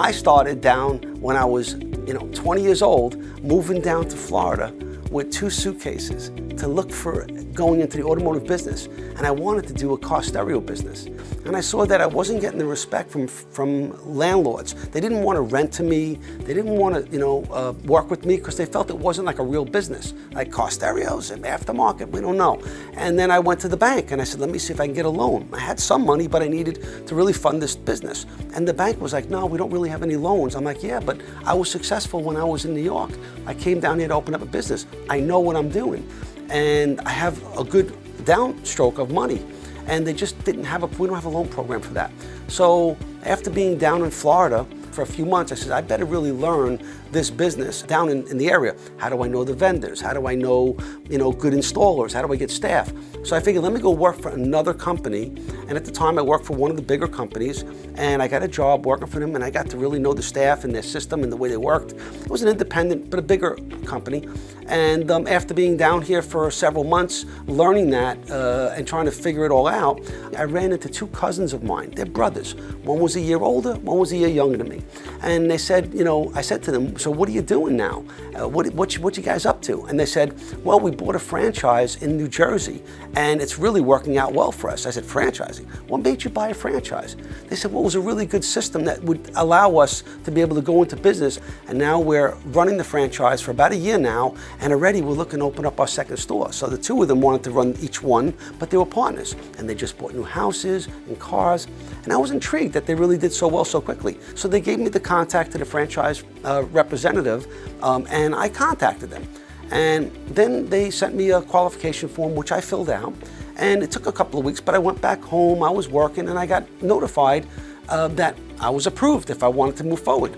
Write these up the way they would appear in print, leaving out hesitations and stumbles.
I started down when I was 20 years old, moving down to Florida with 2 suitcases to look for going into the automotive business. And I wanted to do a car stereo business. And I saw that I wasn't getting the respect from landlords. They didn't want to rent to me. They didn't want to, work with me because they felt it wasn't like a real business, like car stereos and aftermarket, we don't know. And then I went to the bank and I said, let me see if I can get a loan. I had some money, but I needed to really fund this business. And the bank was like, no, we don't really have any loans. I'm like, yeah, but I was successful when I was in New York. I came down here to open up a business. I know what I'm doing. And I have a good downstroke of money. And they just didn't have we don't have a loan program for that. So after being down in Florida for a few months, I said, I better really learn this business down in the area. How do I know the vendors? How do I know, good installers? How do I get staff? So I figured, let me go work for another company. And at the time, I worked for one of the bigger companies, and I got a job working for them, and I got to really know the staff and their system and the way they worked. It was an independent, but a bigger company. And after being down here for several months, learning that and trying to figure it all out, I ran into 2 cousins of mine. They're brothers. One was a year older, one was a year younger than me. And they said, I said to them, so what are you doing now? What you guys up to? And they said, well, we bought a franchise in New Jersey, and it's really working out well for us. I said, franchising? What made you buy a franchise? They said, well, it was a really good system that would allow us to be able to go into business. And now we're running the franchise for about a year now, and already we're looking to open up our second store. So the 2 of them wanted to run each one, but they were partners. And they just bought new houses and cars. And I was intrigued that they really did so well so quickly. So they gave me the contact to the franchise representative, and I contacted them. And then they sent me a qualification form, which I filled out. And it took a couple of weeks, but I went back home, I was working, and I got notified that I was approved if I wanted to move forward.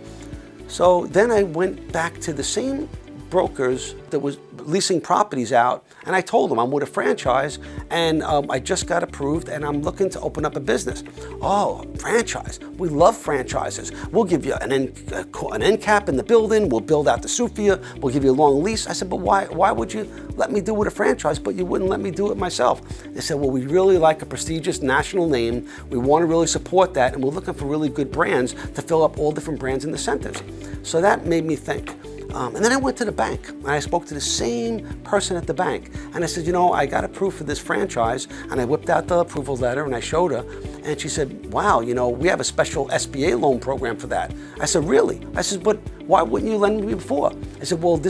So then I went back to the same brokers that was leasing properties out, and I told them I'm with a franchise, and I just got approved, and I'm looking to open up a business. Oh, franchise. We love franchises. We'll give you an end cap in the building. We'll build out the suite for you. We'll give you a long lease. I said, but why would you let me do it with a franchise, but you wouldn't let me do it myself? They said, well, we really like a prestigious national name. We want to really support that, and we're looking for really good brands to fill up all different brands in the centers. So that made me think. And then I went to the bank, and I spoke to the same person at the bank. And I said, I got approved for this franchise, and I whipped out the approval letter, and I showed her. And she said, wow, we have a special SBA loan program for that. I said, really? I said, but why wouldn't you lend me before? I said, well,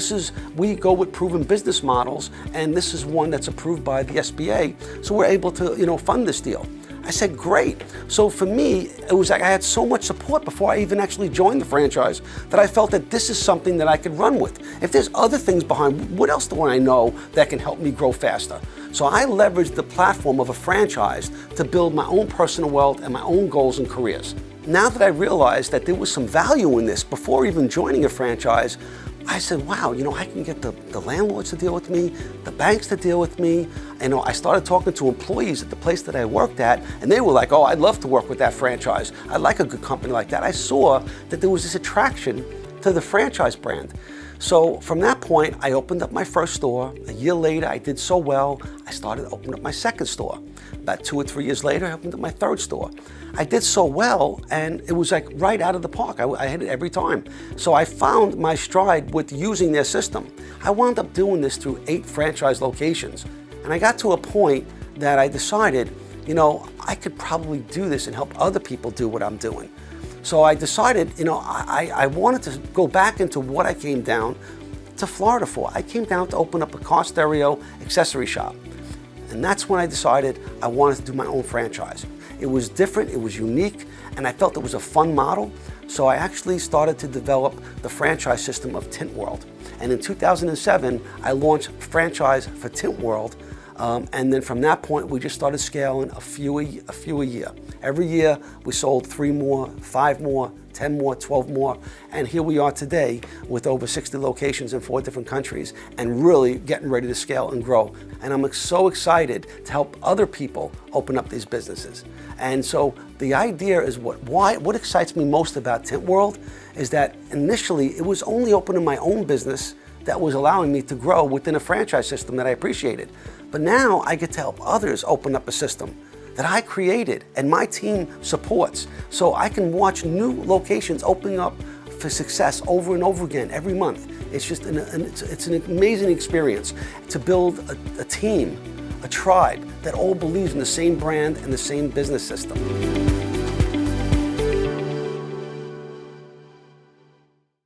we go with proven business models, and this is one that's approved by the SBA, so we're able to, fund this deal. I said, great. So for me, it was like I had so much support before I even actually joined the franchise that I felt that this is something that I could run with. If there's other things behind, what else do I know that can help me grow faster? So I leveraged the platform of a franchise to build my own personal wealth and my own goals and careers. Now that I realized that there was some value in this before even joining a franchise, I said, wow, I can get the landlords to deal with me, the banks to deal with me. I started talking to employees at the place that I worked at, and they were like, oh, I'd love to work with that franchise. I like a good company like that. I saw that there was this attraction to the franchise brand. So from that point, I opened up my first store. A year later, I did so well, I started opening up my second store. About 2 or 3 years later, I opened up my third store. I did so well, and it was like right out of the park. I hit it every time. So I found my stride with using their system. I wound up doing this through 8 franchise locations. And I got to a point that I decided, I could probably do this and help other people do what I'm doing. So I decided, I wanted to go back into what I came down to Florida for. I came down to open up a car stereo accessory shop. And that's when I decided I wanted to do my own franchise. It was different, it was unique, and I felt it was a fun model. So I actually started to develop the franchise system of Tint World. And in 2007, I launched franchise for Tint World. And then from that point, we just started scaling a few a year. Every year, we sold 3 more, 5 more, 10 more, 12 more, and here we are today with over 60 locations in 4 different countries and really getting ready to scale and grow. And I'm so excited to help other people open up these businesses. And so the idea is what excites me most about Tint World is that initially it was only opening my own business that was allowing me to grow within a franchise system that I appreciated. But now I get to help others open up a system that I created and my team supports. So I can watch new locations opening up for success over and over again every month. It's just it's an amazing experience to build a team, a tribe that all believes in the same brand and the same business system.